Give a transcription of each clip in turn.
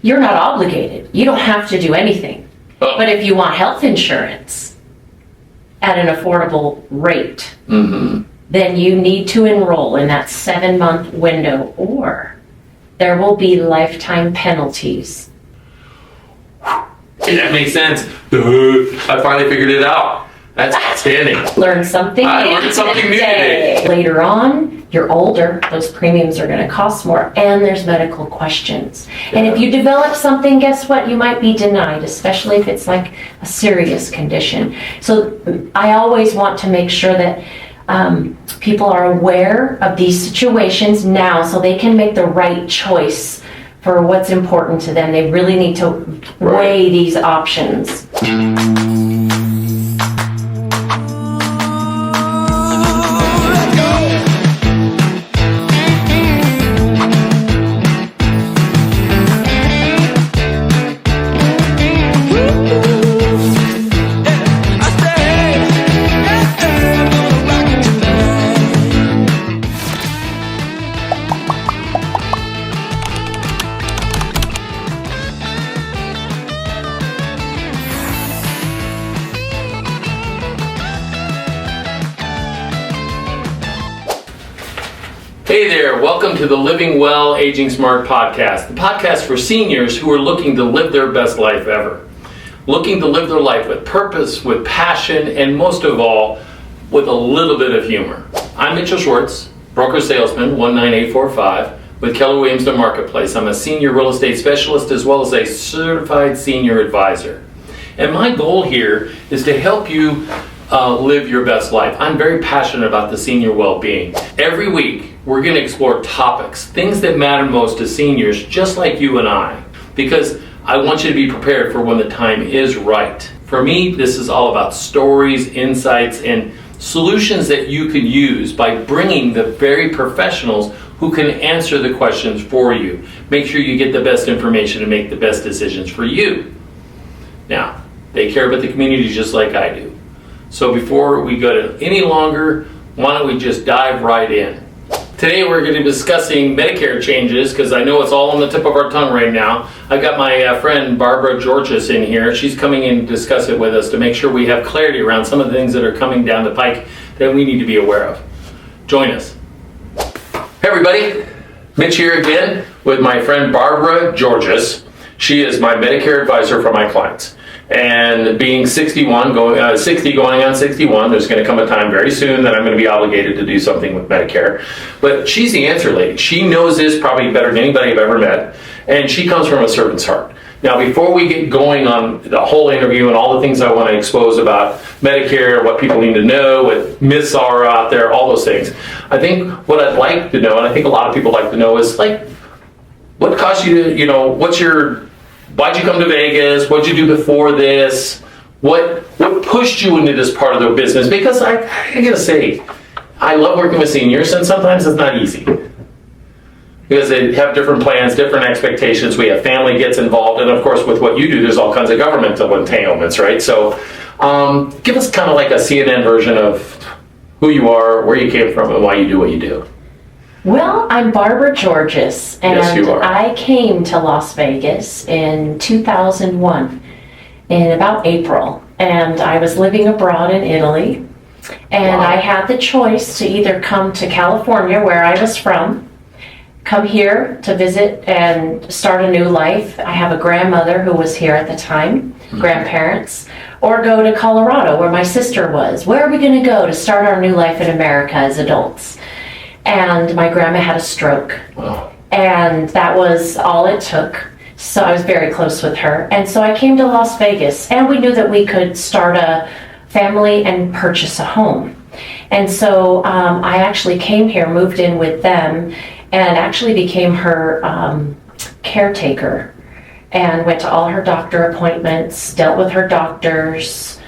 you're not obligated. You don't have to do anything. Oh. But if you want health insurance at an affordable rate, then you need to enroll in that 7-month window, or there will be lifetime penalties. That makes sense. I finally figured it out. That's outstanding. Learn something I new learned something new today. Later on, you're older, those premiums are going to cost more, and there's medical questions. And if you develop something, guess what? You might be denied, especially if it's like a serious condition. So I always want to make sure that people are aware of these situations now so they can make the right choice for what's important to them. They really need to weigh these options. Hey there, welcome to the Living Well, Aging Smart podcast, the podcast for seniors who are looking to live their best life ever. Looking to live their life with purpose, with passion, and most of all, with a little bit of humor. I'm Mitch Schwartz, broker salesman, 19845, with Keller Williams Marketplace. I'm a senior real estate specialist as well as a certified senior advisor. And my goal here is to help you live your best life. I'm very passionate about the senior well-being. Every week, we're going to explore topics, things that matter most to seniors, just like you and I, because I want you to be prepared for when the time is right. For me, this is all about stories, insights, and solutions that you could use by bringing the very professionals who can answer the questions for you. Make sure you get the best information and make the best decisions for you. Now, they care about the community just like I do. So before we go to any longer, why don't we just dive right in? Today we're going to be discussing Medicare changes because I know it's all on the tip of our tongue right now. I've got my friend Barbara Tzortzis in here. She's coming in to discuss it with us to make sure we have clarity around some of the things that are coming down the pike that we need to be aware of. Join us. Hey everybody, Mitch here again with my friend Barbara Tzortzis. She is my Medicare advisor for my clients. And being 60 going on 61, there's going to come a time very soon that I'm going to be obligated to do something with Medicare. But she's the answer lady. She knows this probably better than anybody I've ever met. And she comes from a servant's heart. Now, before we get going on the whole interview and all the things I want to expose about Medicare, what people need to know, what myths are out there, all those things, I think what I'd like to know, and I think a lot of people like to know, is like, what caused you to, why'd you come to Vegas? What'd you do before this? What pushed you into this part of the business? Because I gotta say, I love working with seniors, and sometimes it's not easy. Because they have different plans, different expectations. We have family gets involved, and of course with what you do, there's all kinds of governmental entanglements, right? So give us kind of like a CNN version of who you are, where you came from, and why you do what you do. Well, I'm Barbara Tzortzis, and Yes, you are. I came to Las Vegas in 2001, in about April, and I was living abroad in Italy, and Wow. I had the choice to either come to California, where I was from, come here to visit and start a new life. I have a grandmother who was here at the time, grandparents, or go to Colorado, where my sister was. Where are we going to go to start our new life in America as adults? And my grandma had a stroke. Wow. And that was all it took. So I was very close with her. And so I came to Las Vegas, and we knew that we could start a family and purchase a home. And so I actually came here, moved in with them, and actually became her caretaker, and went to all her doctor appointments, dealt with her doctors,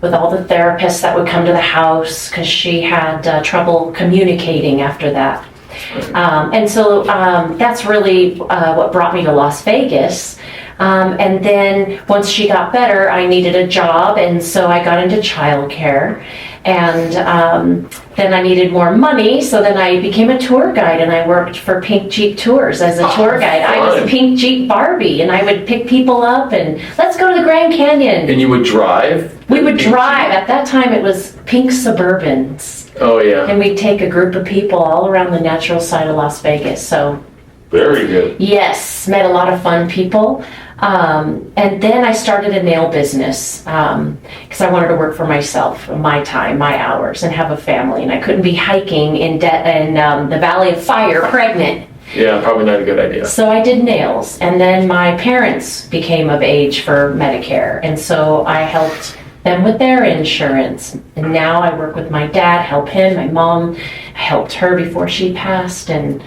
with all the therapists that would come to the house, because she had trouble communicating after that. And so that's really what brought me to Las Vegas. And then once she got better, I needed a job, and so I got into childcare. And then I needed more money, so then I became a tour guide, and I worked for Pink Jeep Tours as a tour guide. I was Pink Jeep Barbie, and I would pick people up and let's go to the Grand Canyon. And you would drive? We would drive. At that time, it was pink Suburbans. Oh, yeah. And we'd take a group of people all around the natural side of Las Vegas. So very good. yes, met a lot of fun people. And then I started a nail business because I wanted to work for myself, my time, my hours, and have a family. And I couldn't be hiking in the Valley of Fire pregnant. Yeah, probably not a good idea. So I did nails. And then my parents became of age for Medicare. And so I helped them with their insurance. And now I work with my dad, help him. My mom, I helped her before she passed. And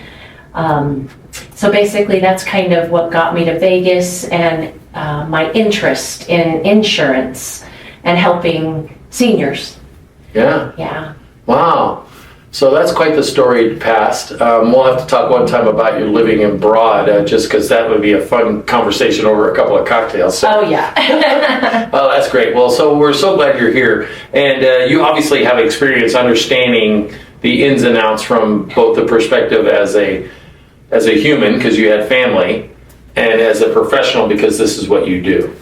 so basically that's kind of what got me to Vegas, and my interest in insurance and helping seniors. Yeah. Yeah. Wow. So that's quite the storied past. We'll have to talk one time about your living abroad, just because that would be a fun conversation over a couple of cocktails. So. Oh, yeah. Oh, that's great. Well, so we're so glad you're here. And you obviously have experience understanding the ins and outs from both the perspective as a human, because you had family, and as a professional, because this is what you do.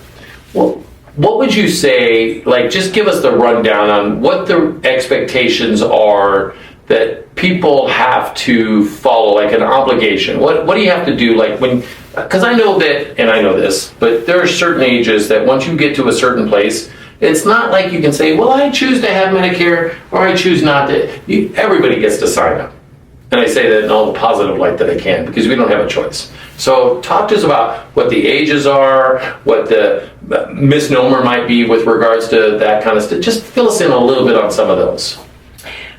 Well, what would you say, like, just give us the rundown on what the expectations are that people have to follow, like an obligation. What do you have to do, like, when, because I know that, and I know this, but there are certain ages that once you get to a certain place, it's not like you can say, well, I choose to have Medicare, or I choose not to. Everybody gets to sign up. And I say that in all the positive light that I can, because we don't have a choice. So talk to us about what the ages are, what the misnomer might be with regards to that kind of stuff. Just fill us in a little bit on some of those.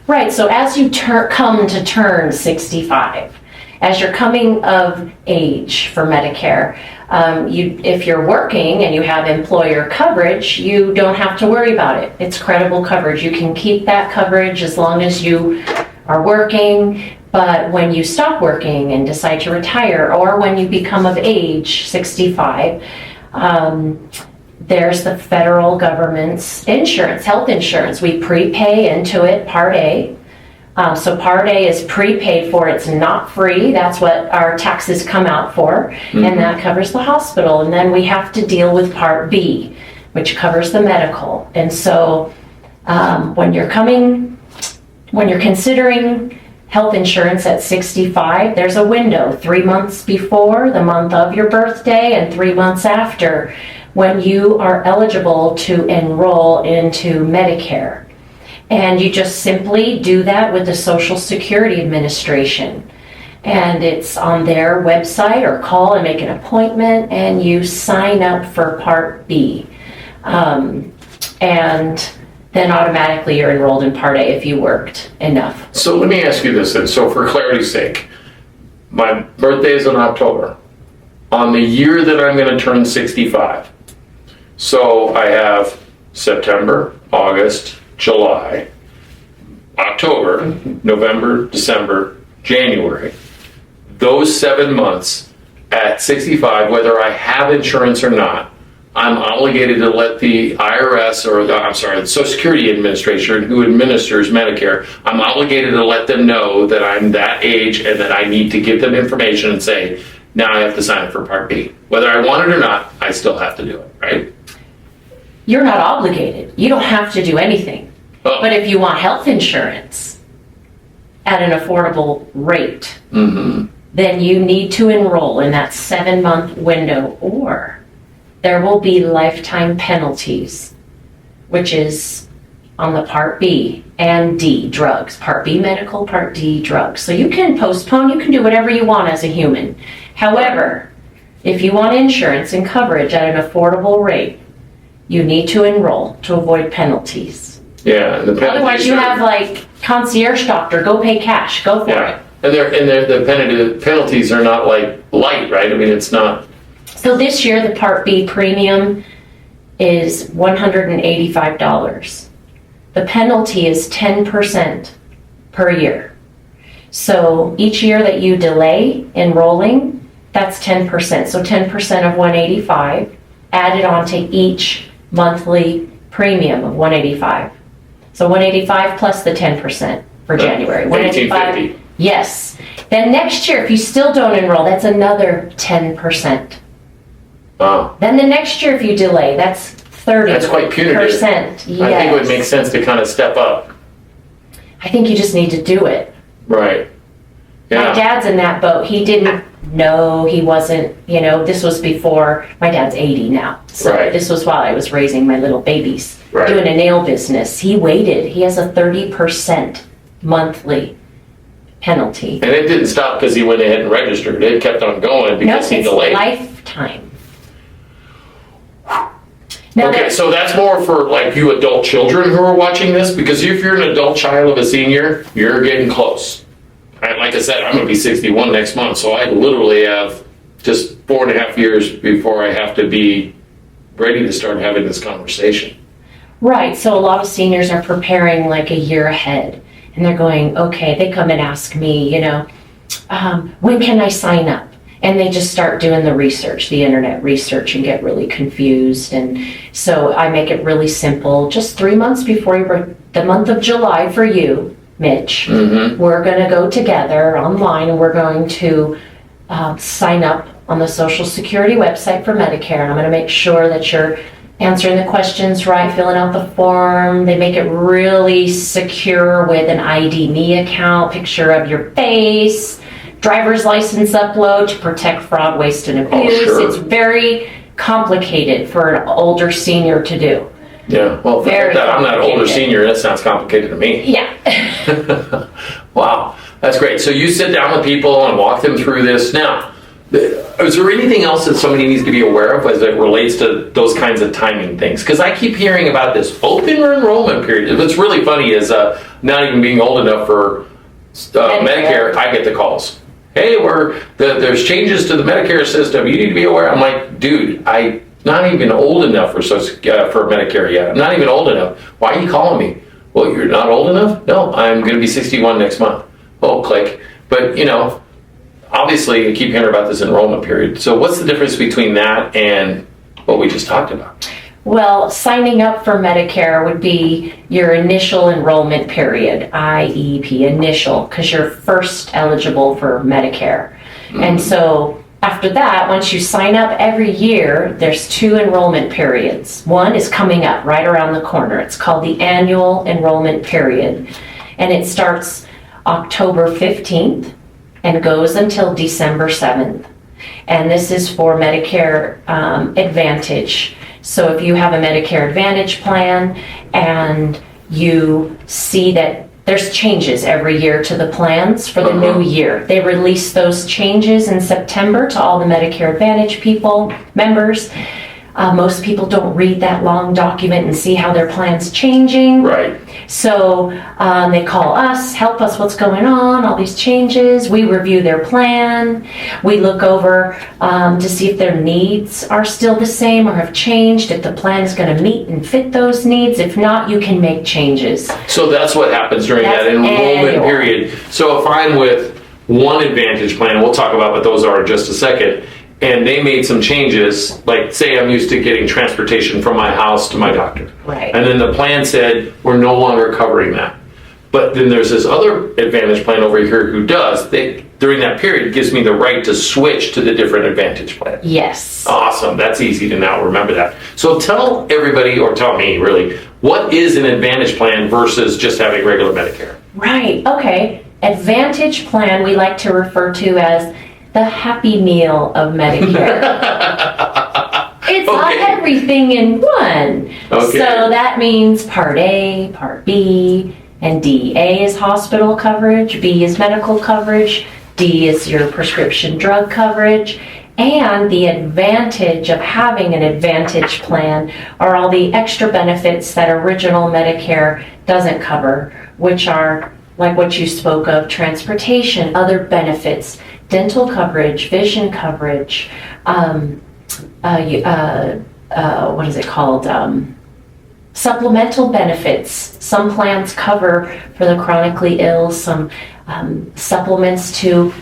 Right, so as you come to turn 65, as you're coming of age for Medicare, if you're working and you have employer coverage, you don't have to worry about it. It's credible coverage. You can keep that coverage as long as you are working. But when you stop working and decide to retire, or when you become of age, 65, there's the federal government's insurance, health insurance. We prepay into it, Part A. So Part A is prepaid for. It's not free. That's what our taxes come out for. Mm-hmm. And that covers the hospital. And then we have to deal with Part B, which covers the medical. And so when you're considering health insurance at 65, there's a window, 3 months before the month of your birthday and 3 months after, when you are eligible to enroll into Medicare. And you just simply do that with the Social Security Administration. And it's on their website, or call and make an appointment, and you sign up for Part B. And then automatically you're enrolled in Part A if you worked enough. So let me ask you this then. So for clarity's sake, my birthday is in October. On the year that I'm going to turn 65. So I have September, August, July, October, November, December, January. Those 7 months at 65, whether I have insurance or not, I'm obligated to let the IRS, the Social Security Administration, who administers Medicare, I'm obligated to let them know that I'm that age and that I need to give them information and say, now I have to sign up for Part B. Whether I want it or not, I still have to do it, right? You're not obligated. You don't have to do anything. Oh. But if you want health insurance at an affordable rate, mm-hmm. then you need to enroll in that 7-month window, or there will be lifetime penalties, which is on the Part B and D drugs. Part B medical, Part D drugs. So you can postpone, you can do whatever you want as a human. However, if you want insurance and coverage at an affordable rate, you need to enroll to avoid penalties. Yeah, and the penalties. Otherwise, you have like concierge doctor, go pay cash, go for it. And the penalties are not like light, right? I mean, it's not. So this year, the Part B premium is $185. The penalty is 10% per year. So each year that you delay enrolling, that's 10%. So 10% of 185 added on to each monthly premium of 185. So 185 plus the 10% for January. 1850. Yes. Then next year, if you still don't enroll, that's another 10%. Oh. Then the next year, if you delay, that's 30%. That's quite punitive. Yes. I think it would make sense to kind of step up. I think you just need to do it. Right. Yeah. My dad's in that boat. He didn't know, he wasn't, this was before, my dad's 80 now. So Right. this was while I was raising my little babies. Right. Doing a nail business. He waited. He has a 30% monthly penalty. And it didn't stop because he went ahead and registered. It kept on going because he it's delayed. lifetime. Now Okay, so that's more for like you adult children who are watching this, because if you're an adult child of a senior, you're getting close. Like I said, I'm going to be 61 next month, so I literally have just 4.5 years before I have to be ready to start having this conversation. Right, so a lot of seniors are preparing like a year ahead, and they're going, okay, they come and ask me, when can I sign up? And they just start doing the research, the internet research, and get really confused. And so I make it really simple. Just 3 months before the month of July for you, Mitch, we're going to go together online, and we're going to sign up on the Social Security website for Medicare. And I'm going to make sure that you're answering the questions right, filling out the form. They make it really secure with an ID Me account, picture of your face, driver's license upload to protect fraud, waste, and abuse. Sure. It's very complicated for an older senior to do. Yeah, well, I'm not an older senior. That sounds complicated to me. Yeah. Wow, that's great. So you sit down with people and walk them through this. Now, is there anything else that somebody needs to be aware of as it relates to those kinds of timing things? Because I keep hearing about this open enrollment period. What's really funny is not even being old enough for Medicare, I get the calls. Hey, there's changes to the Medicare system. You need to be aware. I'm like, dude, I'm not even old enough for Medicare yet. I'm not even old enough. Why are you calling me? Well, you're not old enough? No, I'm going to be 61 next month. Oh, click. But, obviously, you keep hearing about this enrollment period. So what's the difference between that and what we just talked about? Well, signing up for Medicare would be your initial enrollment period, IEP, initial, because you're first eligible for Medicare. And so after that, once you sign up every year, there's 2 enrollment periods. One is coming up right around the corner. It's called the annual enrollment period. And it starts October 15th and goes until December 7th. And this is for Medicare Advantage. So if you have a Medicare Advantage plan and you see that there's changes every year to the plans for the new year, they release those changes in September to all the Medicare Advantage members. Most people don't read that long document and see how their plan's changing. Right. So they call us, help us, what's going on, all these changes. We review their plan. We look over to see if their needs are still the same or have changed, if the plan is going to meet and fit those needs. If not, you can make changes. So that's what happens during that enrollment period. So if I'm with one Advantage plan, we'll talk about what those are in just a second, and they made some changes, like say I'm used to getting transportation from my house to my doctor. Right. And then the plan said, we're no longer covering that. But then there's this other Advantage plan over here who does. During that period, gives me the right to switch to the different Advantage plan. Yes. Awesome. That's easy to now remember that. So tell everybody, or tell me really, what is an Advantage plan versus just having regular Medicare? Right. Okay. Advantage plan we like to refer to as the Happy Meal of Medicare. It's everything in one. Okay. So that means Part A, Part B, and D. A is hospital coverage, B is medical coverage, D is your prescription drug coverage. And the advantage of having an Advantage plan are all the extra benefits that original Medicare doesn't cover, which are like what you spoke of, transportation, other benefits, dental coverage, vision coverage, what is it called? Supplemental benefits. Some plans cover for the chronically ill, some supplements to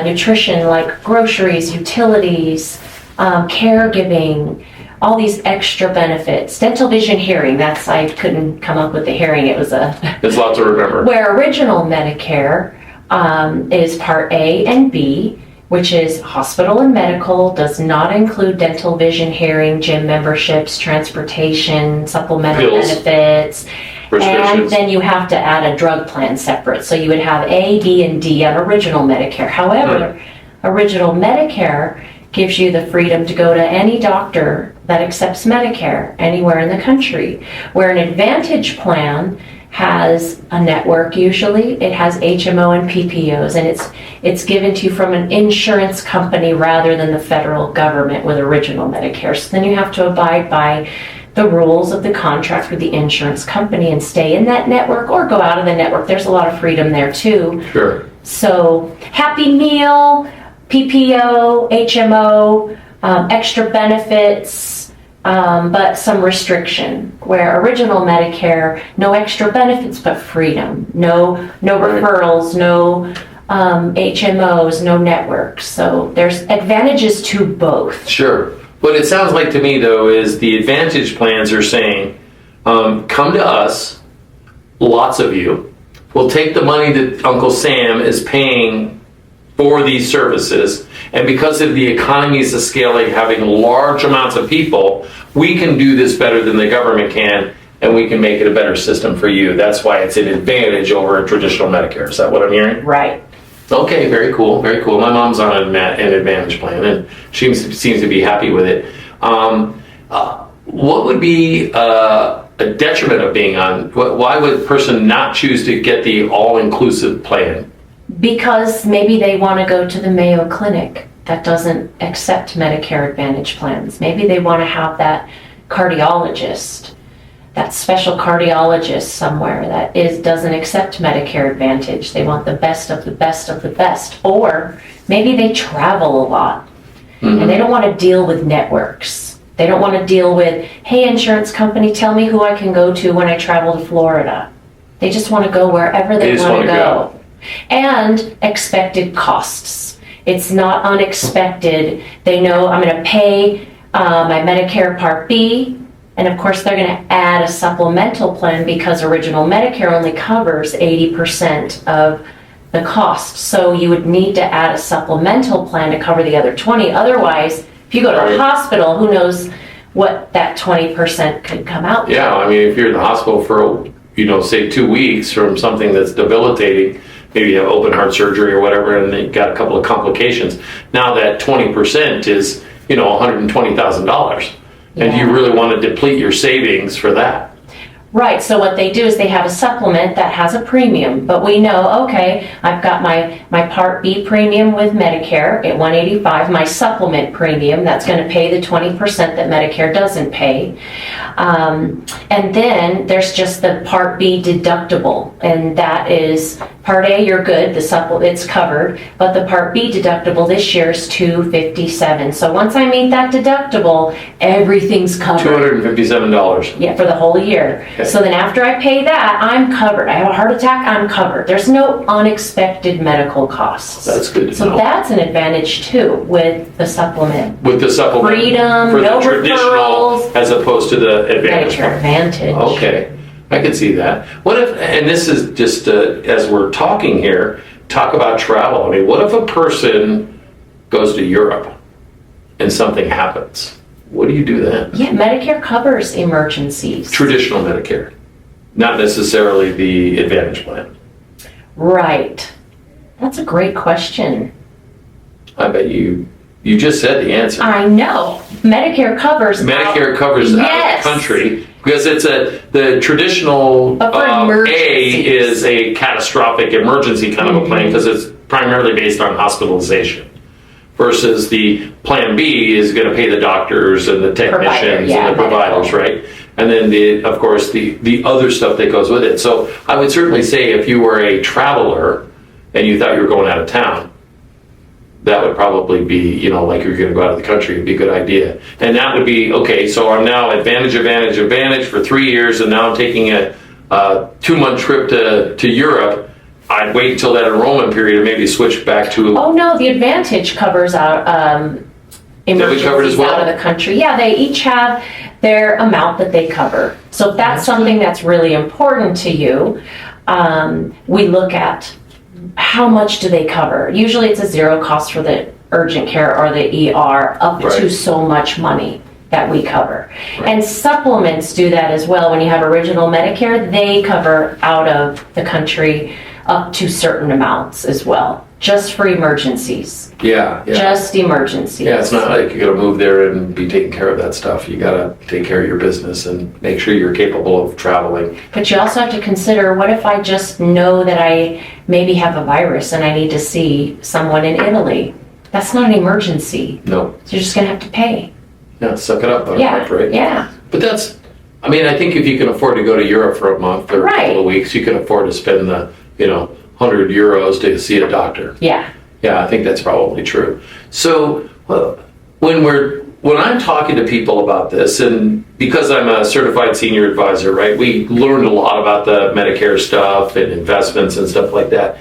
nutrition like groceries, utilities, caregiving, all these extra benefits. Dental, vision, hearing, I couldn't come up with the hearing. It was It's a lot to remember. Where original Medicare is Part A and B, which is hospital and medical, does not include dental, vision, hearing, gym memberships, transportation, supplemental Pills. benefits. Prescriptions. And then you have to add a drug plan separate. So you would have A, B, and D on original Medicare. However, original Medicare gives you the freedom to go to any doctor that accepts Medicare anywhere in the country. Where an Advantage plan has a network usually, it has HMO and PPOs, and it's given to you from an insurance company rather than the federal government with original Medicare. So then you have to abide by the rules of the contract with the insurance company and stay in that network or go out of the network. There's a lot of freedom there too. Sure. So Happy Meal, PPO, HMO, extra benefits, but some restriction. Where original Medicare, no extra benefits but freedom. No referrals, no HMOs, no networks. So there's advantages to both. Sure. What it sounds like to me, though, is the Advantage plans are saying, come to us, lots of you. We'll take the money that Uncle Sam is paying for these services, and because of the economies of scale, like having large amounts of people, we can do this better than the government can, and we can make it a better system for you. That's why it's an advantage over a traditional Medicare. Is that what I'm hearing? Right. Okay, very cool, very cool. My mom's on an Advantage plan, and she seems to be happy with it. What would be a detriment of being on? Why would a person not choose to get the all-inclusive plan? Because maybe they want to go to the Mayo Clinic that doesn't accept Medicare Advantage plans. Maybe they want to have that cardiologist, that special cardiologist somewhere that doesn't accept Medicare Advantage. They want the best of the best of the best. Or maybe they travel a lot and they don't want to deal with networks. They don't want to deal with, hey, insurance company, tell me who I can go to when I travel to Florida. They just want to go wherever they want to go. And expected costs. It's not unexpected. They know I'm going to pay my Medicare Part B, and of course they're going to add a supplemental plan because original Medicare only covers 80% of the cost. So you would need to add a supplemental plan to cover the other 20. Otherwise, if you go to the hospital, who knows what that 20% could come out to. Yeah, I mean, if you're in the hospital for, say 2 weeks from something that's debilitating, maybe you have open heart surgery or whatever, and they got a couple of complications. Now that 20% is, $120,000. And do you really want to deplete your savings for that? Right, so what they do is they have a supplement that has a premium, but we know, okay, I've got my Part B premium with Medicare at $185, my supplement premium that's going to pay the 20% that Medicare doesn't pay. And then there's just the Part B deductible, and that is Part A, you're good, it's covered, but the Part B deductible this year is $257. So once I meet that deductible, everything's covered. $257. Yeah, for the whole year. Okay. So then after I pay that, I'm covered. I have a heart attack, I'm covered. There's no unexpected medical costs. That's good to So know. that's an advantage too with the supplement. With the supplement. Freedom, for no the traditional referrals. as opposed to the Advantage. Medicare Advantage. Okay, I can see that. What if, and this is just as we're talking here, talk about travel. I mean, what if a person goes to Europe and something happens? What do you do then? Yeah, Medicare covers emergencies. Traditional Medicare, not necessarily the Advantage plan. Right. That's a great question. I bet you just said the answer. I know. Medicare covers Medicare covers out of the country because it's the traditional But for A emergencies. is a catastrophic emergency kind of a plan because it's primarily based on hospitalization. Versus the plan B is going to pay the doctors and the technicians and the providers, right? And then of course the other stuff that goes with it. So I would certainly say if you were a traveler and you thought you were going out of town, that would probably be, like you're going to go out of the country, it'd be a good idea. And that would be, okay, so I'm now advantage for 3 years, and now I'm taking a 2-month trip to Europe. I'd wait until that enrollment period and maybe switch back to... Oh no, the Advantage covers out covered as emergencies well? out of the country. Yeah, they each have their amount that they cover. So if that's something that's really important to you, we look at how much do they cover. Usually it's a zero cost for the urgent care or the ER up to Right. so much money that we cover. Right. And supplements do that as well. When you have original Medicare, they cover out of the country up to certain amounts as well, just for emergencies. Yeah. Just emergencies. Yeah, it's not like you gotta move there and be taking care of that stuff. You gotta take care of your business and make sure you're capable of traveling. But you also have to consider, what if I just know that I maybe have a virus and I need to see someone in Italy? That's not an emergency. No. So you're just gonna have to pay. Yeah, suck it up, Yeah, right? yeah. But I think if you can afford to go to Europe for a month or a Right. couple of weeks, you can afford to spend the, 100 euros to see a doctor. Yeah. Yeah, I think that's probably true. So when I'm talking to people about this, and because I'm a certified senior advisor, right, we learned a lot about the Medicare stuff and investments and stuff like that.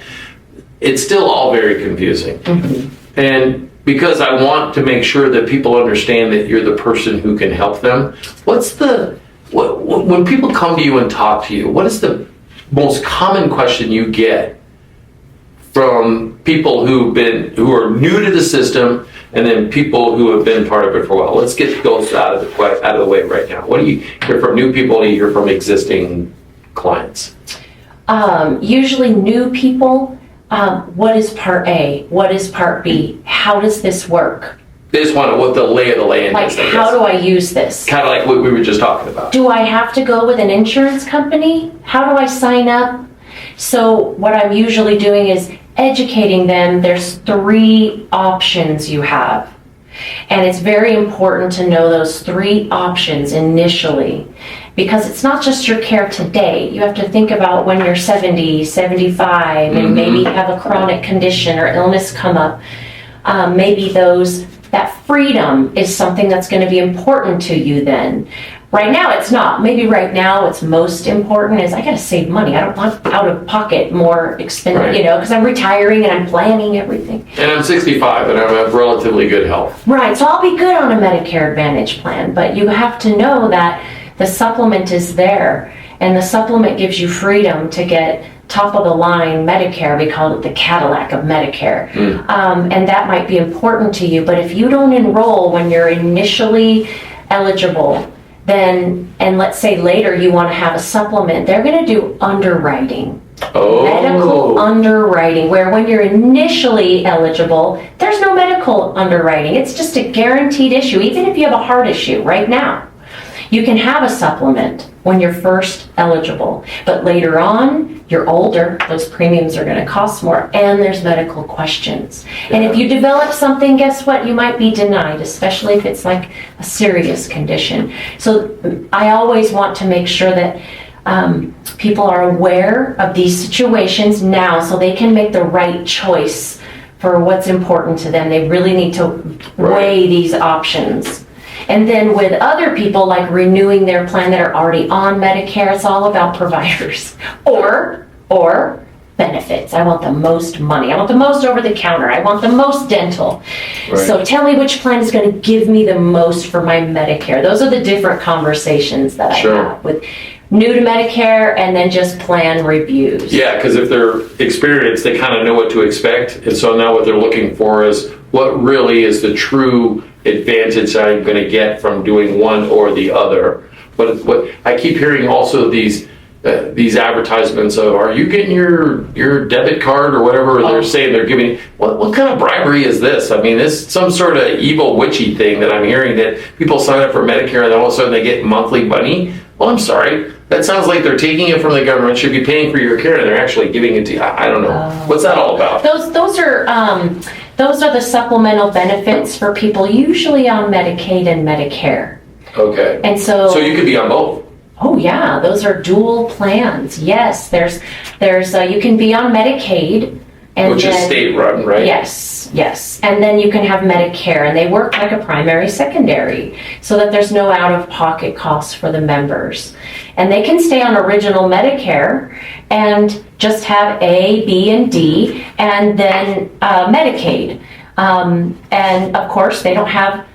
It's still all very confusing. Mm-hmm. And because I want to make sure that people understand that you're the person who can help them, when people come to you and talk to you, what is the most common question you get from people who are new to the system, and then people who have been part of it for a while? Let's get those out of the way right now. What do you hear from new people? What do you hear from existing clients? Usually new people, what is part A? What is part B? How does this work? They just want to what the lay of the land Like, is. I guess. how do I use this? Kind of like what we were just talking about. Do I have to go with an insurance company? How do I sign up? So what I'm usually doing is educating them. There's 3 options you have. And it's very important to know those 3 options initially, because it's not just your care today. You have to think about when you're 70, 75, and maybe have a chronic condition or illness come up. Maybe that freedom is something that's going to be important to you then. Right now it's not. Maybe right now what's most important is I got to save money. I don't want out of pocket more expensive, Right. because I'm retiring and I'm planning everything. And I'm 65 and I have relatively good health. Right, so I'll be good on a Medicare Advantage plan, but you have to know that the supplement is there, and the supplement gives you freedom to get top of the line Medicare. We call it the Cadillac of Medicare. And that might be important to you, but if you don't enroll when you're initially eligible, then, and let's say later you want to have a supplement, they're going to do underwriting. Medical underwriting, where when you're initially eligible, there's no medical underwriting. It's just a guaranteed issue. Even if you have a heart issue right now, you can have a supplement when you're first eligible. But later on, you're older, those premiums are going to cost more, and there's medical questions. And if you develop something, guess what? You might be denied, especially if it's like a serious condition. So I always want to make sure that people are aware of these situations now so they can make the right choice for what's important to them. They really need to weigh these options. And then with other people, like renewing their plan that are already on Medicare, it's all about providers or benefits. I want the most money. I want the most over the counter. I want the most dental. Right. So tell me which plan is going to give me the most for my Medicare. Those are the different conversations that I have with new to Medicare and then just plan reviews. Yeah, because if they're experienced, they kind of know what to expect. And so now what they're looking for is what really is the true advantage I'm going to get from doing one or the other. But what I keep hearing also these advertisements of, are you getting your debit card or whatever they're saying they're giving? What kind of bribery is this? I mean, it's some sort of evil witchy thing that I'm hearing, that people sign up for Medicare and then all of a sudden they get monthly money. Well, I'm sorry. That sounds like they're taking it from the government, should be paying for your care, and they're actually giving it to you. I don't know. What's that all about? Those are the supplemental benefits for people usually on Medicaid and Medicare. Okay. And so you could be on both. Oh yeah, those are dual plans. Yes, there's you can be on Medicaid, and which is state run, right? Yes, and then you can have Medicare, and they work like a primary, secondary, so that there's no out-of-pocket costs for the members, and they can stay on original Medicare and just have A, B, and D, and then Medicaid, and of course they don't have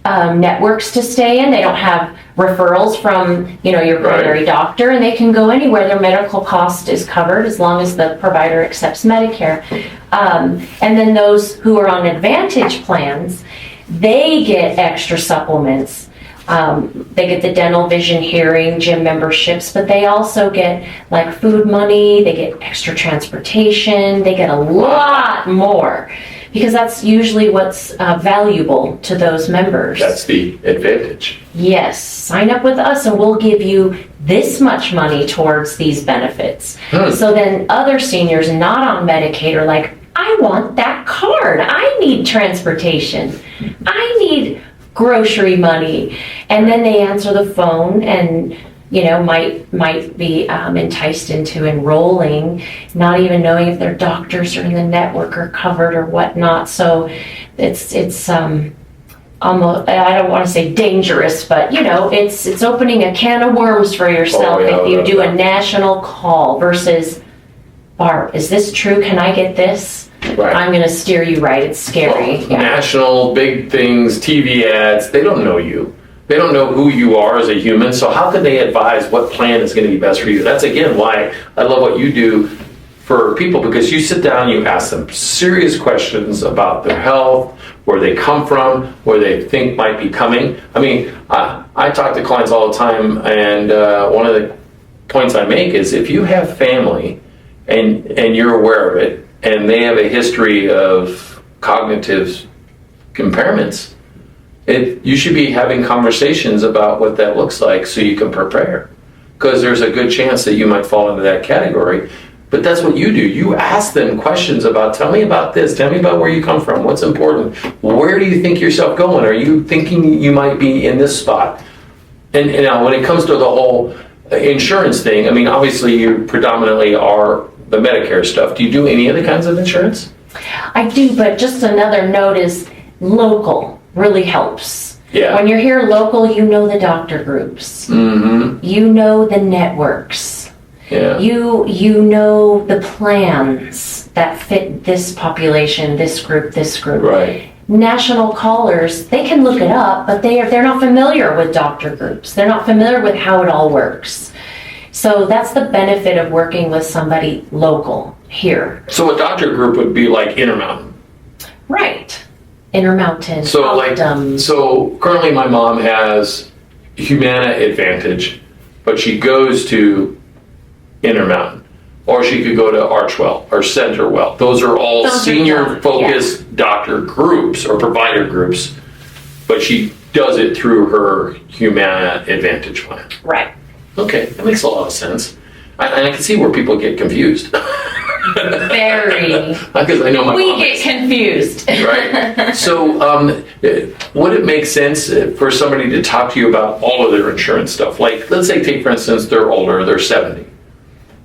networks to stay in. They don't have referrals from, your primary doctor, and they can go anywhere. Their medical cost is covered as long as the provider accepts Medicare. And then those who are on Advantage plans, they get extra supplements. They get the dental, vision, hearing, gym memberships, but they also get like food money, they get extra transportation, they get a lot more, because that's usually what's valuable to those members. That's the advantage. Yes, sign up with us and we'll give you this much money towards these benefits. So then other seniors not on Medicaid are like, I want that card, I need transportation, I need grocery money. And then they answer the phone and might be enticed into enrolling, not even knowing if their doctors are in the network or covered or whatnot. So it's almost, I don't want to say dangerous, but it's opening a can of worms for yourself if you do a national call versus, Barb, is this true? Can I get this? Right. I'm going to steer you right. It's scary. Well, national, big things, TV ads, they don't know you. They don't know who you are as a human, so how could they advise what plan is going to be best for you? That's, again, why I love what you do for people, because you sit down, you ask them serious questions about their health, where they come from, where they think might be coming. I mean, I talk to clients all the time, and one of the points I make is if you have family and you're aware of it, and they have a history of cognitive impairments, you should be having conversations about what that looks like so you can prepare. Because there's a good chance that you might fall into that category. But that's what you do. You ask them questions about, tell me about this, tell me about where you come from, what's important, where do you think yourself going? Are you thinking you might be in this spot? And now when it comes to the whole insurance thing, I mean, obviously you predominantly are the Medicare stuff. Do you do any other kinds of insurance? I do, but just another note is local really helps. Yeah. When you're here local, you know the doctor groups. Mm-hmm. You know the networks. Yeah. You know the plans that fit this population, this group. Right. National callers, they can look it up, but they're not familiar with doctor groups. They're not familiar with how it all works. So that's the benefit of working with somebody local here. So a doctor group would be like Intermountain. Right. Intermountain. So currently my mom has Humana Advantage, but she goes to Intermountain, or she could go to Archwell or Centerwell. Those are all senior-focused doctor groups or provider groups, but she does it through her Humana Advantage plan. Right. Okay, that makes a lot of sense. I can see where people get confused. Very. Because I know my We mom get confused. Right. So would it make sense for somebody to talk to you about all of their insurance stuff? Like, let's say, take for instance, they're older, they're 70.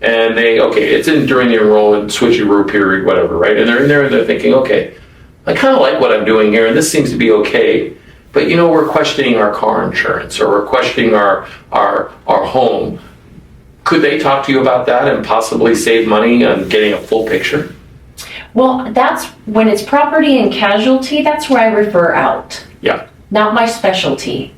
And it's during the enrollment switcheroo period, whatever, right? And they're in there and they're thinking, okay, I kind of like what I'm doing here and this seems to be okay. But we're questioning our car insurance, or we're questioning our home. Could they talk to you about that and possibly save money on getting a full picture? Well, that's when it's property and casualty, that's where I refer out. Yeah. Not my specialty.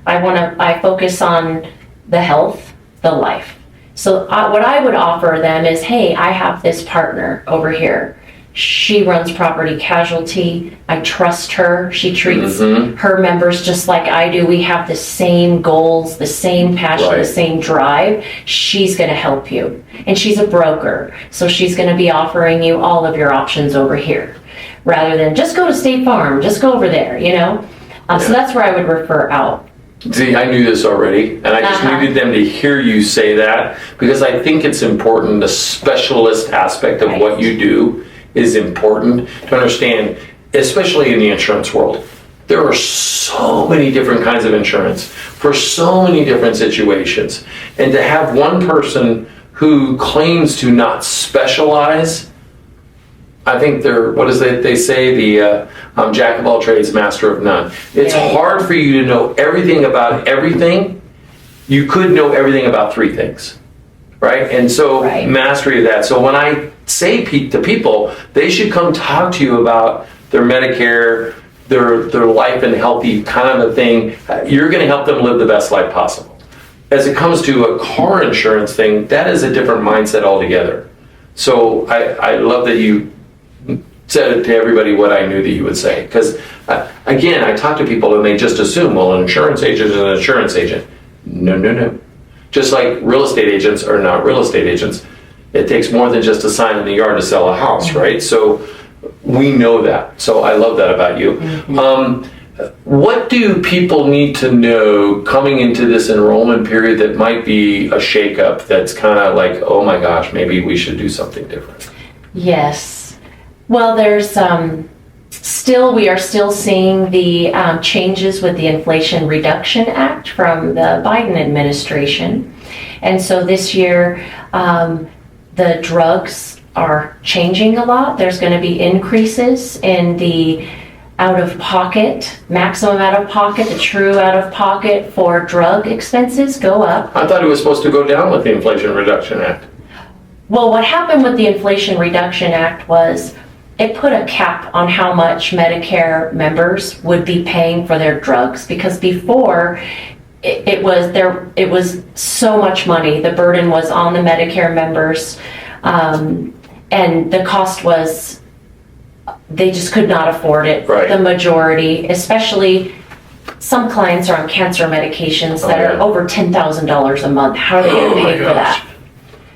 I focus on the health, the life. So what I would offer them is, hey, I have this partner over here. She runs property casualty. I trust her. She treats her members just like I do. We have the same goals, the same passion, the same drive. She's going to help you. And she's a broker. So she's going to be offering you all of your options over here, rather than just go to State Farm, just go over there, So that's where I would refer out. See, I knew this already, and I just needed them to hear you say that, because I think it's important. The specialist aspect of what you do is important to understand, especially in the insurance world. There are so many different kinds of insurance for so many different situations. And to have one person who claims to not specialize, I think they say, the jack of all trades, master of none. It's hard for you to know everything about everything. You could know everything about three things, right? And so mastery of that. So when I say to people, they should come talk to you about their Medicare, their life and healthy kind of a thing, you're going to help them live the best life possible. As it comes to a car insurance thing, that is a different mindset altogether. So I love that you said it to everybody what I knew that you would say. Because again, I talk to people and they just assume, well, an insurance agent is an insurance agent. No. Just like real estate agents are not real estate agents. It takes more than just a sign in the yard to sell a house, right? So we know that. So I love that about you. What do people need to know coming into this enrollment period that might be a shakeup that's kind of like, oh my gosh, maybe we should do something different? Yes. Well, there's we are still seeing the changes with the Inflation Reduction Act from the Biden administration. And so this year, the drugs are changing a lot. There's going to be increases in the out-of-pocket, maximum out-of-pocket, the true out-of-pocket for drug expenses go up. I thought it was supposed to go down with the Inflation Reduction Act. Well, what happened with the Inflation Reduction Act was it put a cap on how much Medicare members would be paying for their drugs, because before it was so much money. The burden was on the Medicare members, and the cost was, they just could not afford it. Right. The majority, especially some clients are on cancer medications that are over $10,000 a month. How are they going to pay for that?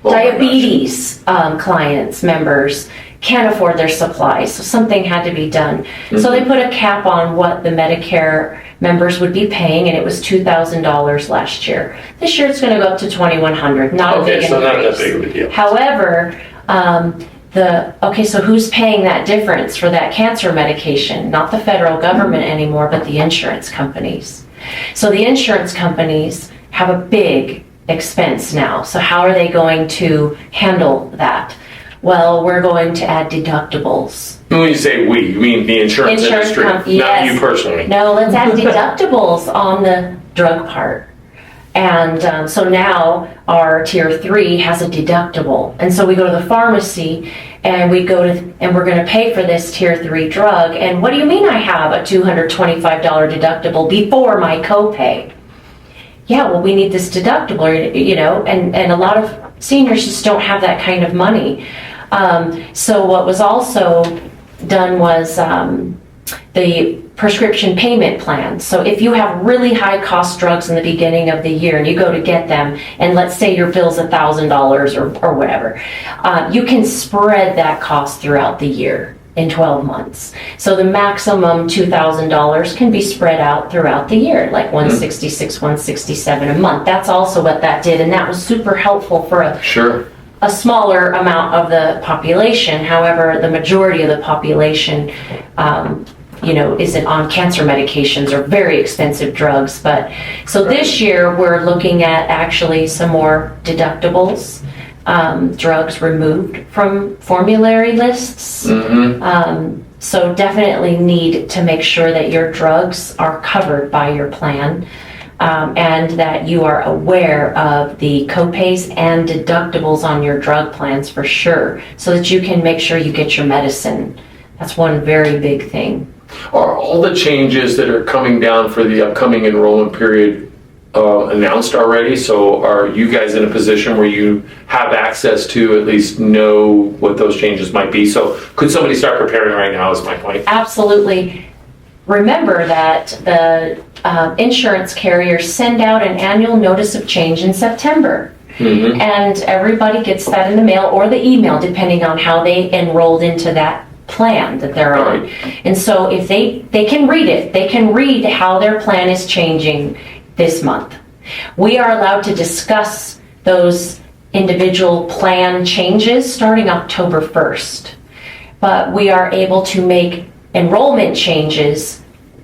Diabetes clients, members can't afford their supplies, so something had to be done. So they put a cap on what the Medicare members would be paying, and it was $2,000 last year. This year it's going to go up to $2,100. Not a big increase. So not that big of a deal. However, so who's paying that difference for that cancer medication? Not the federal government anymore, but the insurance companies. So the insurance companies have a big expense now. So how are they going to handle that? Well, we're going to add deductibles. When you say we, you mean the insurance industry, not you personally. No, let's add deductibles on the drug part. And so now our tier 3 has a deductible. And so we go to the pharmacy and we're going to pay for this tier 3 drug. And what do you mean I have a $225 deductible before my copay? Yeah, well, we need this deductible, and a lot of seniors just don't have that kind of money. So what was also done was the prescription payment plan. So if you have really high cost drugs in the beginning of the year and you go to get them, and let's say your bill's $1,000 or whatever, you can spread that cost throughout the year in 12 months. So the maximum $2,000 can be spread out throughout the year, like $166, $167 a month. That's also what that did, and that was super helpful for a smaller amount of the population. However, the majority of the population isn't on cancer medications or very expensive drugs. But so this year we're looking at actually some more deductibles, drugs removed from formulary lists. So definitely need to make sure that your drugs are covered by your plan, and that you are aware of the copays and deductibles on your drug plans for sure, so that you can make sure you get your medicine. That's one very big thing. Are all the changes that are coming down for the upcoming enrollment period announced already? So are you guys in a position where you have access to at least know what those changes might be? So could somebody start preparing right now, is my point? Absolutely. Remember that the insurance carriers send out an annual notice of change in September. And everybody gets that in the mail or the email, depending on how they enrolled into that plan that they're on. And so if they can read it, they can read how their plan is changing this month. We are allowed to discuss those individual plan changes starting October 1st, but we are able to make enrollment changes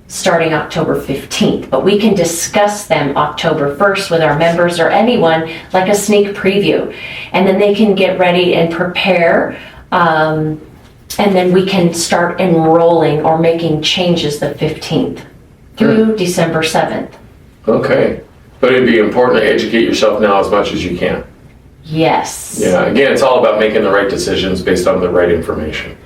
starting October 15th, but we can discuss them October 1st with our members or anyone, like a sneak preview, and then they can get ready and prepare, and then we can start enrolling or making changes the 15th through December 7th. Okay, but it'd be important to educate yourself now as much as you can. Yes. Yeah, again, it's all about making the right decisions based on the right information.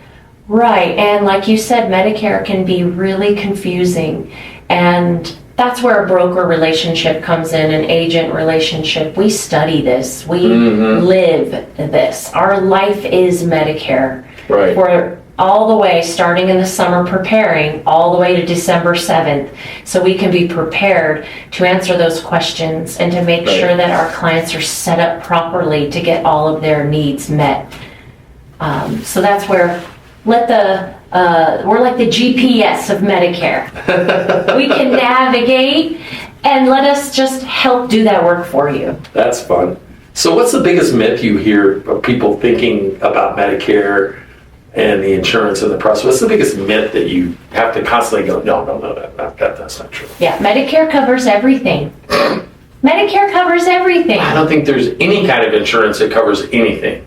Right, and like you said, Medicare can be really confusing, and that's where a broker relationship comes in, an agent relationship. We study this, we live this. Our life is Medicare. Right. We're all the way, starting in the summer preparing, all the way to December 7th, so we can be prepared to answer those questions and to make sure that our clients are set up properly to get all of their needs met. So that's where we're like the GPS of Medicare. We can navigate and let us just help do that work for you. That's fun. So what's the biggest myth you hear of people thinking about Medicare and the insurance and the process? What's the biggest myth that you have to constantly go, no, that's not true? Yeah, Medicare covers everything. Medicare covers everything. I don't think there's any kind of insurance that covers anything.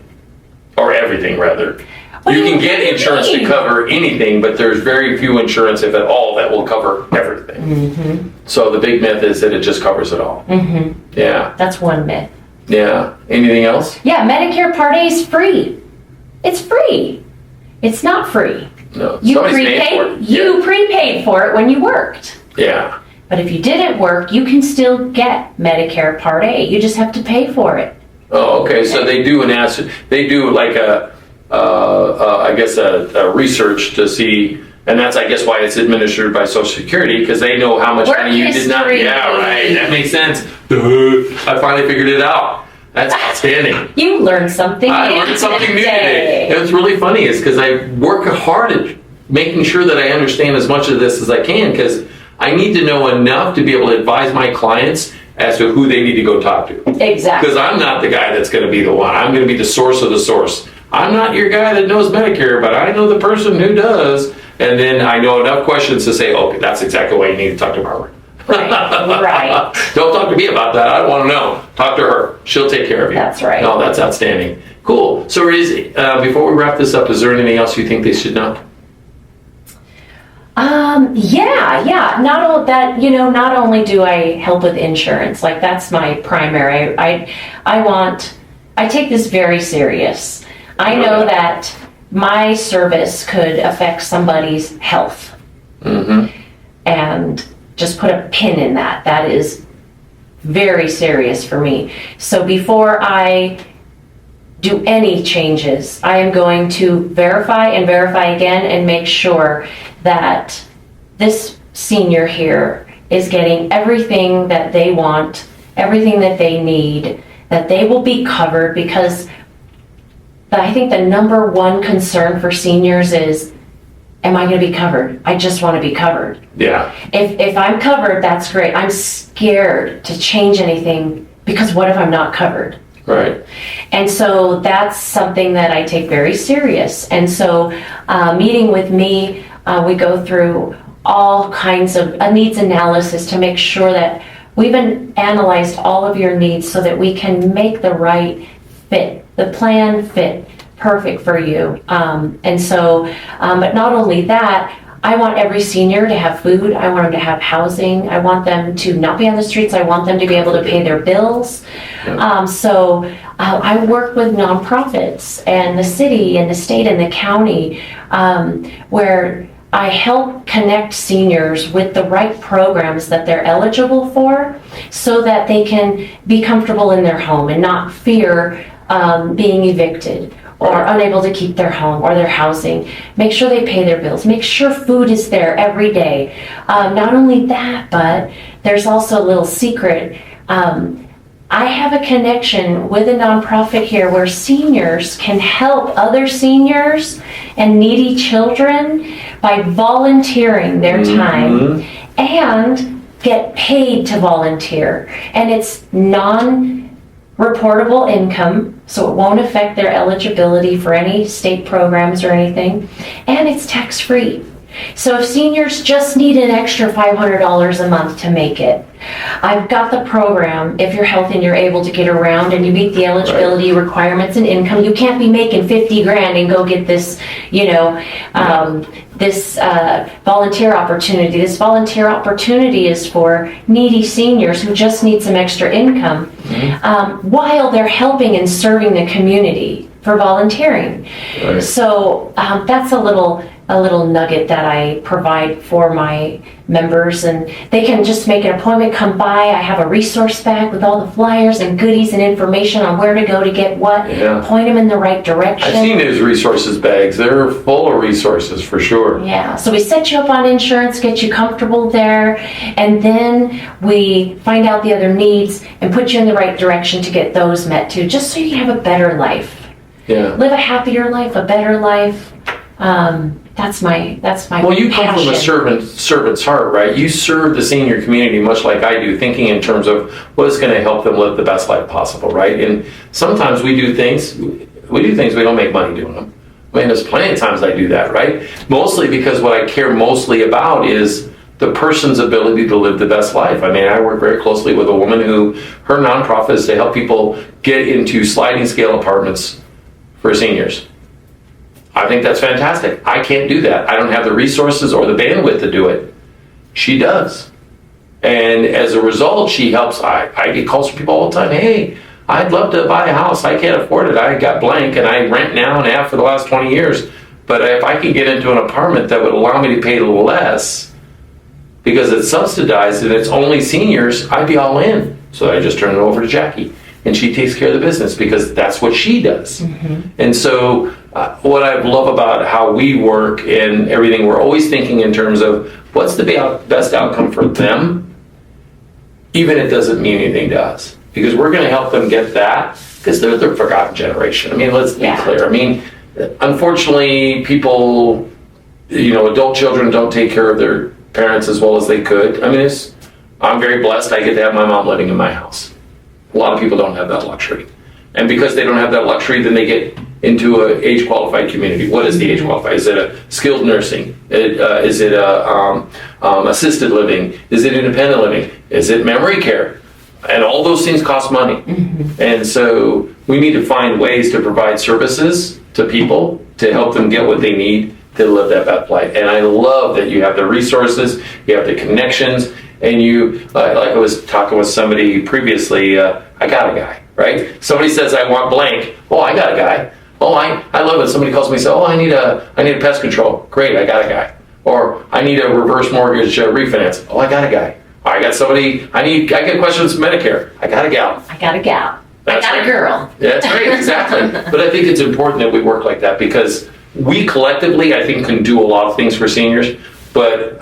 Or everything, rather. You can get insurance to cover anything, but there's very few insurance, if at all, that will cover everything. So the big myth is that it just covers it all. Yeah. That's one myth. Yeah. Anything else? Yeah, Medicare Part A is free. It's free. It's not free. No. You Somebody's paying for it. You prepaid for it when you worked. Yeah. But if you didn't work, you can still get Medicare Part A. You just have to pay for it. Oh, okay. So they do like a research to see, and that's, I guess, why it's administered by Social Security, because they know how much money you did not. Yeah, right. That makes sense. I finally figured it out. That's outstanding. You learned something. I learned something new today. It was really funny, is because I work hard at making sure that I understand as much of this as I can, because I need to know enough to be able to advise my clients as to who they need to go talk to. Exactly. Because I'm not the guy that's going to be the one. I'm going to be the source of the source. I'm not your guy that knows Medicare, but I know the person who does. And then I know enough questions to say, okay, that's exactly why you need to talk to Barbara. Right. Don't talk to me about that. I don't want to know. Talk to her. She'll take care of you. That's right. No, that's outstanding. Cool. So before we wrap this up, is there anything else you think they should know? Yeah. Not only do I help with insurance, like that's my primary. I take this very serious. I know that my service could affect somebody's health. And just put a pin in that. That is very serious for me. So before I do any changes, I am going to verify and verify again and make sure that this senior here is getting everything that they want, everything that they need, that they will be covered, because I think the number one concern for seniors is, am I going to be covered? I just want to be covered. Yeah. If I'm covered, that's great. I'm scared to change anything, because what if I'm not covered? Right. And so that's something that I take very serious. And so meeting with me, we go through all kinds of a needs analysis to make sure that we've analyzed all of your needs so that we can make the right fit, the plan fit perfect for you. And so, but not only that, I want every senior to have food. I want them to have housing. I want them to not be on the streets. I want them to be able to pay their bills. Yeah. So I work with nonprofits and the city and the state and the county, where I help connect seniors with the right programs that they're eligible for, so that they can be comfortable in their home and not fear being evicted or unable to keep their home or their housing. Make sure they pay their bills. Make sure food is there every day. Not only that, but there's also a little secret. I have a connection with a nonprofit here where seniors can help other seniors and needy children by volunteering their time and get paid to volunteer. And it's non-reportable income, so it won't affect their eligibility for any state programs or anything. And it's tax-free. So if seniors just need an extra $500 a month to make it, I've got the program. If you're healthy and you're able to get around and you meet the eligibility requirements and income, you can't be making 50 grand and go get this, this volunteer opportunity. This volunteer opportunity is for needy seniors who just need some extra income while they're helping and serving the community for volunteering. Right. So that's a little nugget that I provide for my members, and they can just make an appointment, come by. I have a resource bag with all the flyers and goodies and information on where to go to get what, Yeah. point them in the right direction. I've seen those resources bags. They're full of resources for sure. Yeah, so we set you up on insurance, get you comfortable there, and then we find out the other needs and put you in the right direction to get those met too, just so you have a better life. Yeah. Live a happier life, a better life. That's my Well, you come from a passion. servant's heart, right? You serve the senior community much like I do, thinking in terms of what is going to help them live the best life possible, right? And sometimes we do things we don't make money doing them. I mean, there's plenty of times I do that, right? Mostly because what I care mostly about is the person's ability to live the best life. I mean, I work very closely with a woman who, her nonprofit is to help people get into sliding scale apartments for seniors. I think that's fantastic. I can't do that. I don't have the resources or the bandwidth to do it. She does. And as a result, she helps. I get calls from people all the time. Hey, I'd love to buy a house. I can't afford it. I got blank and I rent now and have for the last 20 years. But if I could get into an apartment that would allow me to pay a little less because it's subsidized and it's only seniors, I'd be all in. So I just turn it over to Jackie. And she takes care of the business because that's what she does. Mm-hmm. And so what I love about how we work and everything, we're always thinking in terms of what's the best outcome for them, even if it doesn't mean anything to us. Because we're going to help them get that because they're the forgotten generation. I mean, let's be clear. I mean, unfortunately, people, adult children don't take care of their parents as well as they could. I mean, I'm very blessed. I get to have my mom living in my house. A lot of people don't have that luxury. And because they don't have that luxury, then they get into an age-qualified community. What is the age-qualified? Is it a skilled nursing? Is it assisted living? Is it independent living? Is it memory care? And all those things cost money. Mm-hmm. And so we need to find ways to provide services to people to help them get what they need to live that best life. And I love that you have the resources, you have the connections, and you, like I was talking with somebody previously, I got a guy, right? Somebody says, I want blank. Oh, I got a guy. Oh, I love it. Somebody calls me and says, oh, I need a pest control. Great, I got a guy. Or I need a reverse mortgage refinance. Oh, I got a guy. I got somebody, I get questions from Medicare. I got a gal. I got a gal. That's I got right. a girl. That's right, exactly. But I think it's important that we work like that because we collectively, I think, can do a lot of things for seniors, but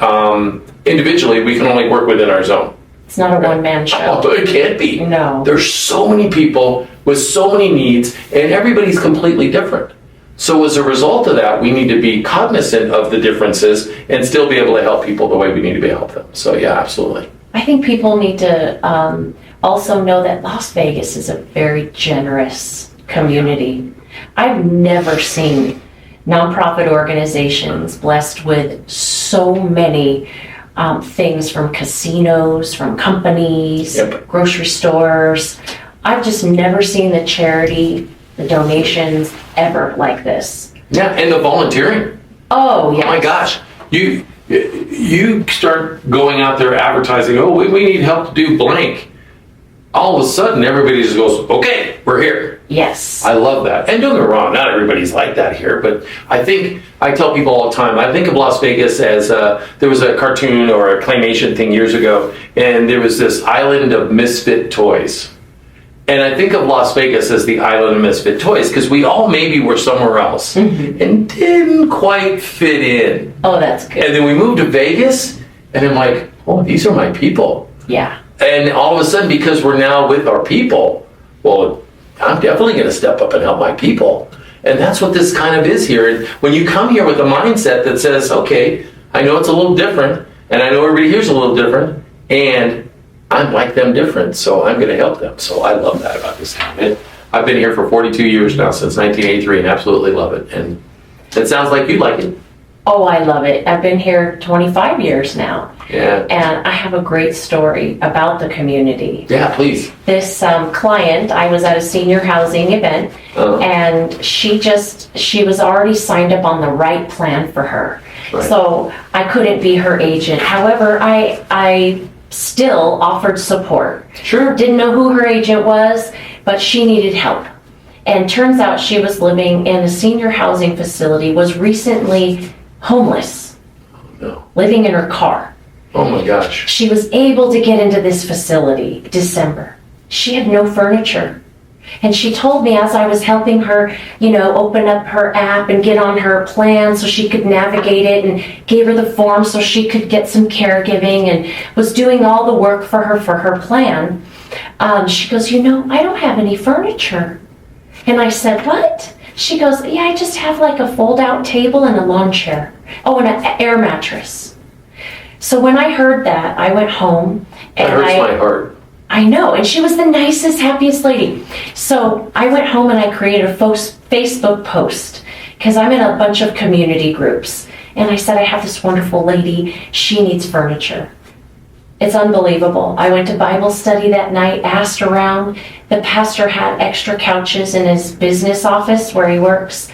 individually, we can only work within our zone. It's not a one-man show. Oh, it can't be. No. There's so many people with so many needs, and everybody's completely different. So as a result of that, we need to be cognizant of the differences and still be able to help people the way we need to be able to help them. So yeah, absolutely. I think people need to also know that Las Vegas is a very generous community. I've never seen nonprofit organizations blessed with so many things from casinos, from companies, grocery stores. I've just never seen the charity, the donations ever like this. Yeah, and the volunteering. Oh, yeah. Oh my gosh. You start going out there advertising, oh, we need help to do blank. All of a sudden, everybody just goes, okay, we're here. Yes. I love that. And don't get me wrong, not everybody's like that here, but I tell people all the time, I think of Las Vegas as, there was a cartoon or a claymation thing years ago, and there was this island of misfit toys. And I think of Las Vegas as the island of misfit toys, because we all maybe were somewhere else and didn't quite fit in. Oh, that's good. And then we moved to Vegas, and I'm like, oh, these are my people. Yeah. And all of a sudden, because we're now with our people, well, I'm definitely going to step up and help my people. And that's what this kind of is here. And when you come here with a mindset that says, okay, I know it's a little different, and I know everybody here's a little different, and I'm like them different, so I'm going to help them. So I love that about this town. I've been here for 42 years now, since 1983, and absolutely love it. And it sounds like you like it. Oh, I love it. I've been here 25 years now. Yeah. And I have a great story about the community. Yeah, please. This client, I was at a senior housing event, and she was already signed up on the right plan for her. Right. So I couldn't be her agent. However, I still offered support. Sure. Didn't know who her agent was, but she needed help. And turns out she was living in a senior housing facility, was recently homeless, No. living in her car. Oh my gosh. She was able to get into this facility December. She had no furniture. And she told me as I was helping her, open up her app and get on her plan so she could navigate it, and gave her the form so she could get some caregiving, and was doing all the work for her plan. She goes, I don't have any furniture. And I said, what? She goes, yeah, I just have like a fold-out table and a lawn chair. Oh, and an air mattress. So when I heard that, I went home. That and hurts my heart. I know, and she was the nicest, happiest lady. So I went home and I created a Facebook post, because I'm in a bunch of community groups. And I said, I have this wonderful lady, she needs furniture. It's unbelievable. I went to Bible study that night, asked around. The pastor had extra couches in his business office where he works.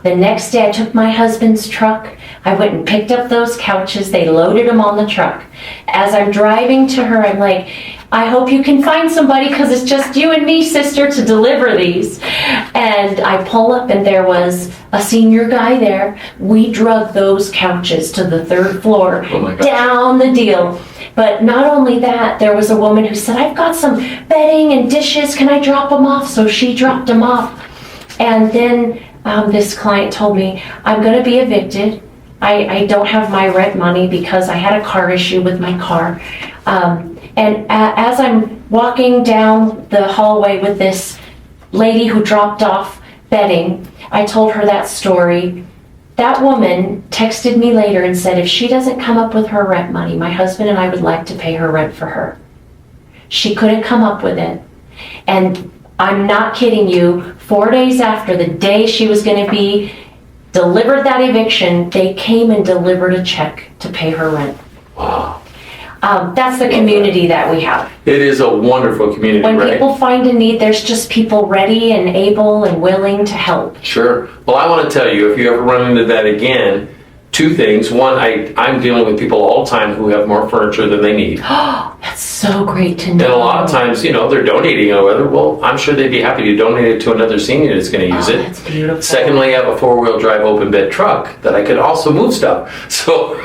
The next day I took my husband's truck. I went and picked up those couches. They loaded them on the truck. As I'm driving to her, I'm like, I hope you can find somebody, because it's just you and me, sister, to deliver these. And I pull up and there was a senior guy there. We drug those couches to the 3rd floor, down the deal. But not only that, there was a woman who said, I've got some bedding and dishes. Can I drop them off? So she dropped them off. And then this client told me, I'm going to be evicted. I don't have my rent money because I had a car issue with my car. And as I'm walking down the hallway with this lady who dropped off bedding, I told her that story. That woman texted me later and said, if she doesn't come up with her rent money, my husband and I would like to pay her rent for her. She couldn't come up with it. And I'm not kidding you, 4 days after the day she was going to be delivered that eviction, they came and delivered a check to pay her rent. Wow. That's the community that we have. It is a wonderful community, When right? people find a need, there's just people ready and able and willing to help. Sure. Well, I want to tell you, if you ever run into that again, 2 things. One, I'm dealing with people all the time who have more furniture than they need. Oh, that's so great to know. And a lot of times, they're donating or whatever. Well, I'm sure they'd be happy to donate it to another senior that's going to use it. That's beautiful. Secondly, I have a 4-wheel drive open bed truck that I could also move stuff. So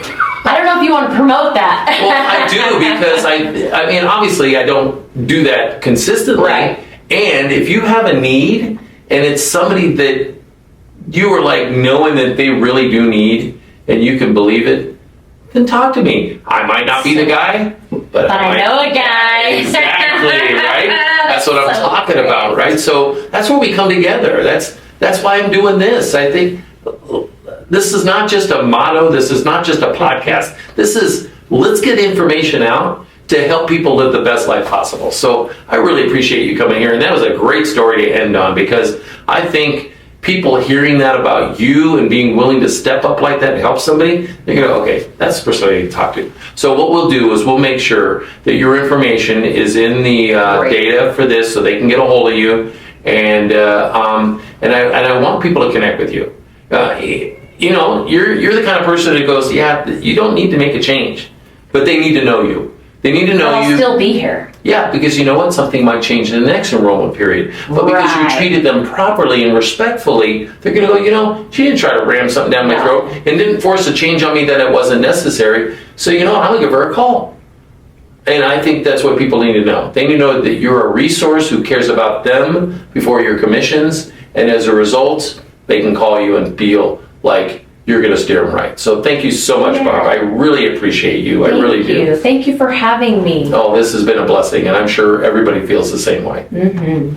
I don't know if you want to promote that. well, I do, because I mean, obviously I don't do that consistently. Right. And if you have a need and it's somebody that you are like knowing that they really do need and you can believe it, then talk to me. I might not be the guy, but I know a guy. Exactly, right? That's what I'm talking about, right? So that's where we come together. That's why I'm doing this. I think this is not just a motto. This is not just a podcast. This is, let's get information out to help people live the best life possible. So I really appreciate you coming here. And that was a great story to end on, because I think people hearing that about you and being willing to step up like that and help somebody, they're going to, okay, that's the person I need to talk to. So what we'll do is we'll make sure that your information is in the data for this, so they can get a hold of you. And I want people to connect with you. You're the kind of person that goes, yeah, you don't need to make a change, but they need to know you. They need to know I'll you. still be here. Yeah, because you know what? Something might change in the next enrollment period. But because you treated them properly and respectfully, they're going to go, she didn't try to ram something down my throat and didn't force a change on me that it wasn't necessary. So, I'm going to give her a call. And I think that's what people need to know. They need to know that you're a resource who cares about them before your commissions. And as a result, they can call you and feel like you're going to steer them right. So thank you so much, Bob. I really appreciate you. I really do. Thank you for having me. Oh, this has been a blessing, and I'm sure everybody feels the same way. Mm-hmm.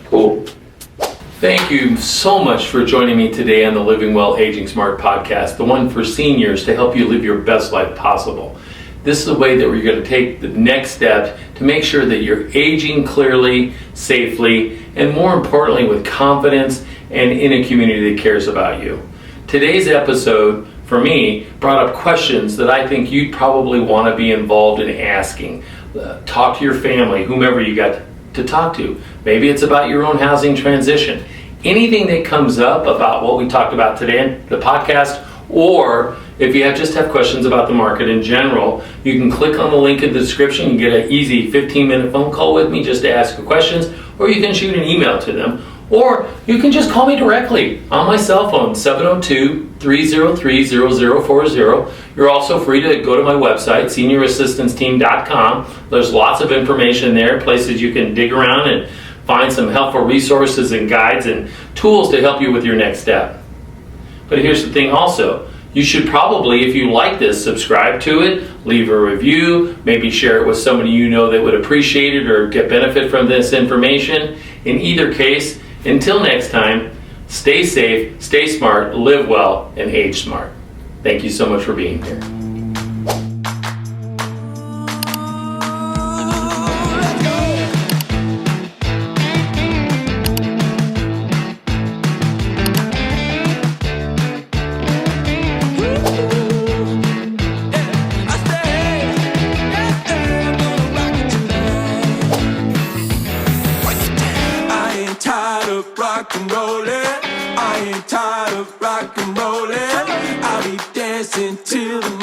Cool. Thank you so much for joining me today on the Living Well, Aging Smart podcast, the one for seniors to help you live your best life possible. This is a way that we're going to take the next step to make sure that you're aging clearly, safely, and more importantly, with confidence and in a community that cares about you. Today's episode, for me, brought up questions that I think you'd probably want to be involved in asking. Talk to your family, whomever you got to talk to. Maybe it's about your own housing transition. Anything that comes up about what we talked about today in the podcast, or if you just have questions about the market in general, you can click on the link in the description and get an easy 15-minute phone call with me just to ask questions, or you can shoot an email to them, Or you can just call me directly on my cell phone, 702-303-0040. You're also free to go to my website, seniorassistanceteam.com. There's lots of information there, places you can dig around and find some helpful resources and guides and tools to help you with your next step. But here's the thing also. You should probably, if you like this, subscribe to it, leave a review, maybe share it with somebody you know that would appreciate it or get benefit from this information. In either case, until next time, stay safe, stay smart, live well, and age smart. Thank you so much for being here. Rock and rollin', I ain't tired of rock and rollin'. I'll be dancing till the